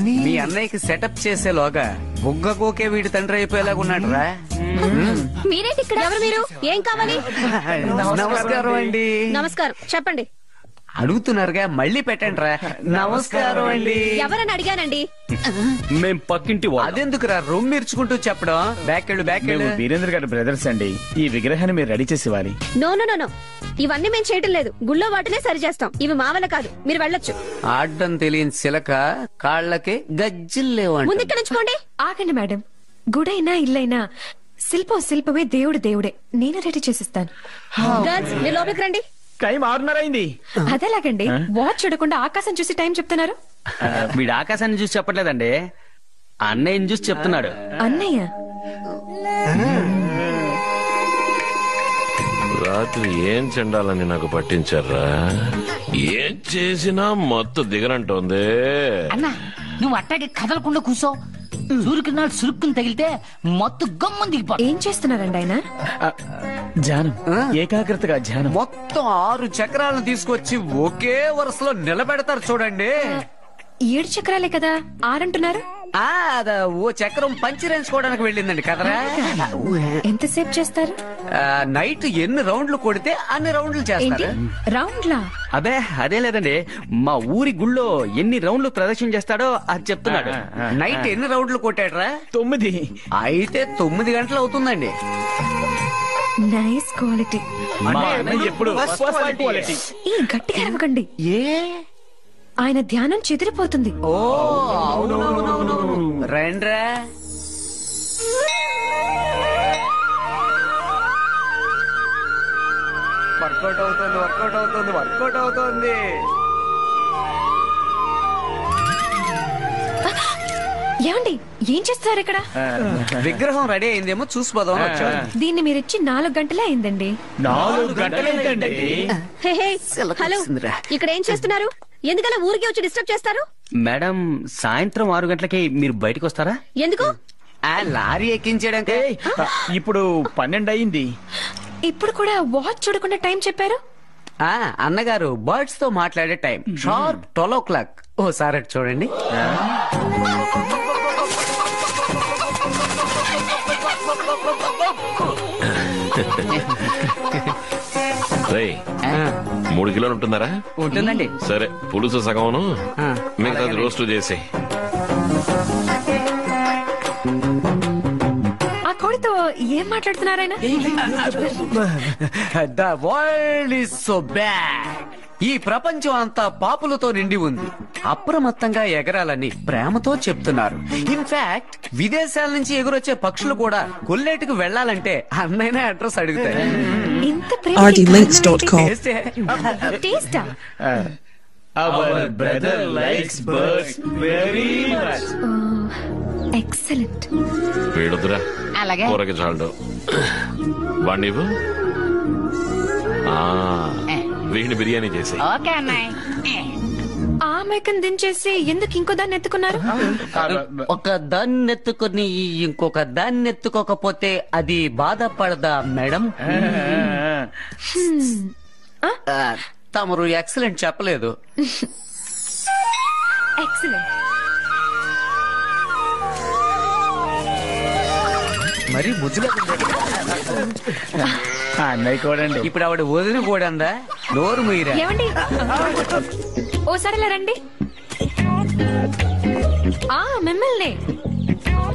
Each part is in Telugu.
కానీ మీ అన్నయ్యకి సెటప్ చేసేలోగా బుగ్గ కోకే వీడి తండ్రి అయిపోయేలాగా ఉన్నాడు రా. మీరేంటి ఇక్కడ? ఎవరు మీరు? ఏం కావాలి? నమస్కారం అండి. నమస్కారం, చెప్పండి. అడుగుతున్నారుగా, మళ్ళీ పెట్టండి రా. నమస్కారం అండి. ఎవరని అడిగానండి? మేం పక్కింటి వాళ్ళు. అదెందుకురా రొమ్మిర్చుకుంటూ చెప్పడం? బ్యాకెళ్ళు మేము వీరేంద్ర గారి బ్రదర్స్ అండి. ఈ విగ్రహాన్ని మీరు రెడీ చేసి ఇవ్వాలి. నో నో నో నో, ఇవన్నీ మేము చేయటం లేదు. గుళ్ళో వాటినే సరి చేస్తాం. ఇవి మా వల్ల కాదు, మీరు వెళ్ళొచ్చు. ఆడ్డం తెలియని చిలక కాళ్ళకి గజ్జిల్లేవంట. ముందు ఇక్కడ నుంచి పోండి. ఆగండి మేడం, గుడైనా ఇల్లైనా శిల్పమే దేవుడు దేవుడే. నేను రెడీ చేసిస్తాను. గర్ల్స్, మీరు లోపలికి రండి. టైం 6:30 అయింది. అదేలాగండి, వాచ్ చూడకుండా ఆకాశం చూసి టైం చెప్తున్నారు. వీడు ఆకాశాన్ని చూసి చెప్పట్లేదండి, అన్నయ్యని చూసి చెప్తున్నాడు. అన్నయ్య రాత్రి ఏం చెండాలని నాకు పట్టించారా? ఏం చేసినా మొత్తం దిగనంటోంది. అన్నా, నువ్వు అట్టాగే కదలకుండా కూసో. సూర్యకిరణాలు సురుక్కుని తగిలితే మొత్తం గమ్మున దిగిపోతుంది. ఏం చేస్తున్నారండి ఆయన? ధ్యానం, ఏకాగ్రతగా ధ్యానం. మొత్తం 6 చక్రాలను తీసుకొచ్చి ఒకే వరుసలో నిలబెడతారు చూడండి. 7 చక్రాలే కదా, 6 అంటున్నారు. ఓ చక్రం పంచిరేసుకోవడానికి వెళ్ళిందండి కదరా. ఎంతసేపు చేస్తారు? నైట్ ఎన్ని రౌండ్లు కొడితే అన్ని రౌండ్లు చేస్తారు. రౌండ్లా? అదే అదే లేదండి, మా ఊరి గుళ్ళో ఎన్ని రౌండ్లు ప్రదర్శన చేస్తాడో అది చెప్తున్నాడు. నైట్ ఎన్ని రౌండ్లు కొట్టాడరా? 9. అయితే 9 గంటలు అవుతుందండి. Nice quality. ఎప్పుడు క్వాలిటీ. ఈ గట్టిగా అరవకండి, ఏ ఆయన ధ్యానం చెదిరిపోతుంది. ఓ అవునవునవును, రండ్రా. వర్కౌట్ అవుతుంది, వర్కౌట్ అవుతుంది, వర్కౌట్ అవుతుంది. ఏమండి, ఏం చేస్తారు ఇక్కడ? విగ్రహం రెడీ అయిందేమో చూసిపోదాం. దీన్ని మీరిచ్చి 4 గంటలే అయిందండి. 4 గంటలైందండి. హే హే, హలో, ఇక్కడ ఏం చేస్తున్నారు? ఎందుకలా ఊరికి వచ్చి డిస్టర్బ్ చేస్తారు? మేడం, సాయంత్రం 6 గంటలకి మీరు బయటకు వస్తారా? ఎందుకు? లారీ ఎక్కించడానికి. ఇప్పుడు 12 అయింది. ఇప్పుడు కూడా వాచ్ చూడకుండా టైం చెప్పారు. అన్నగారు బర్డ్స్ తో మాట్లాడే టైం షార్ప్ 12 o'clock. ఓసారి అటు చూడండి. రేయ్, 3 కిలోలు ఉంటుందరా? ఉంటుందండి. సరే, పులుసు సగమును మిగతాది రోస్ట్ చేసి. ఆ కోడితో ఏం మాట్లాడుతున్నారైనా? The world is so bad. ఈ ప్రపంచం అంతా పాపులతో నిండి ఉంది. అప్రమత్తంగా ఎగరాలని ప్రేమతో చెప్తున్నారు. ఇన్ఫాక్ట్ విదేశాల నుంచి ఎగురొచ్చే పక్షులు కూడా కొల్లేటికి వెళ్లాలంటే అన్నైనా అడ్రస్ అడుగుతాయి. rdlinks.com. టేస్టా? Our brother likes birds very much. Excellent. వీడుదురా, అలాగే. కూరకి చాలు. వాణ్ణివు వీడిని బిర్యానీ చేసి. ఓకే అన్నాయ్. ఆ మేకను దించేసి ఎందుకు ఇంకో దాన్ని ఎత్తుకున్నారు? ఒక దాన్ని ఎత్తుకుని ఇంకొక దాన్ని ఎత్తుకోకపోతే అది బాధపడదా మేడం? తమరు ఎక్సలెంట్ చెప్పలేదు. ఎక్సలెంట్. మరి ముద్దుగా అన్నయ్య కూడా. ఇప్పుడు ఆవిడ వదిలి కూడా అందా? నోరు మీరా? ఏమండి, ఓసారిలా రండి. మిమ్మల్ని.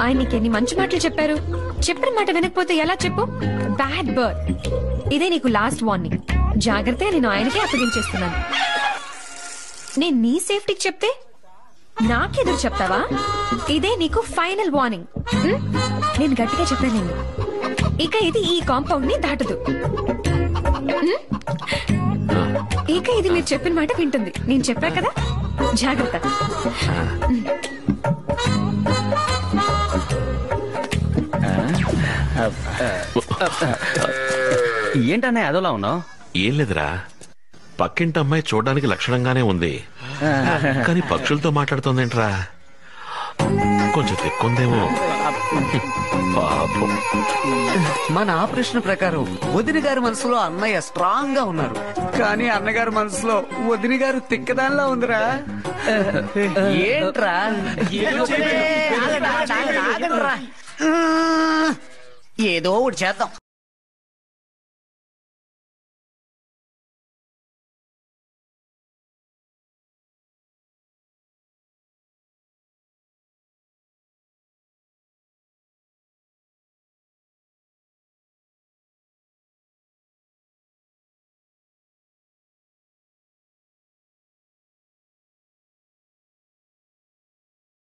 ఆయన నీకెన్ని మంచి మాటలు చెప్పారు. చెప్పిన మాట వినకపోతే ఎలా చెప్పు? Bad bird. ఇదే నీకు లాస్ట్ వార్నింగ్. జాగ్రత్త, నేను ఆయనకే అప్పగించేస్తున్నాను. నేను నీ సేఫ్టీకి చెప్తే నాకెదురు చెప్తావా? ఇదే నీకు ఫైనల్ వార్నింగ్. నేను గట్టిగా చెప్పాను, ఇక ఇది ఈ కాంపౌండ్ ని దాటదు. ఇక ఇది మీరు చెప్పిన మాట వింటుంది. నేను చెప్పా కదా, జాగ్రత్త. ఏంటన్నయ్య అదోలా ఉన్నావు? ఏం లేదురా, పక్కింటి అమ్మాయి చూడడానికి లక్షణంగానే ఉంది, కానీ పక్షులతో మాట్లాడుతోందేంట్రా? కొంచెం తెక్కుందేమో. పాపం. మన ఆపరేషన్ ప్రకారం వదిన గారి మనసులో అన్నయ్య స్ట్రాంగ్ గా ఉన్నారు, కానీ అన్నగారి మనసులో వదిన గారు తిక్కదానిలా ఉందిరా. ఏంట్రా ఆగండ్రా. ఏదో ఒకటి చేద్దాం.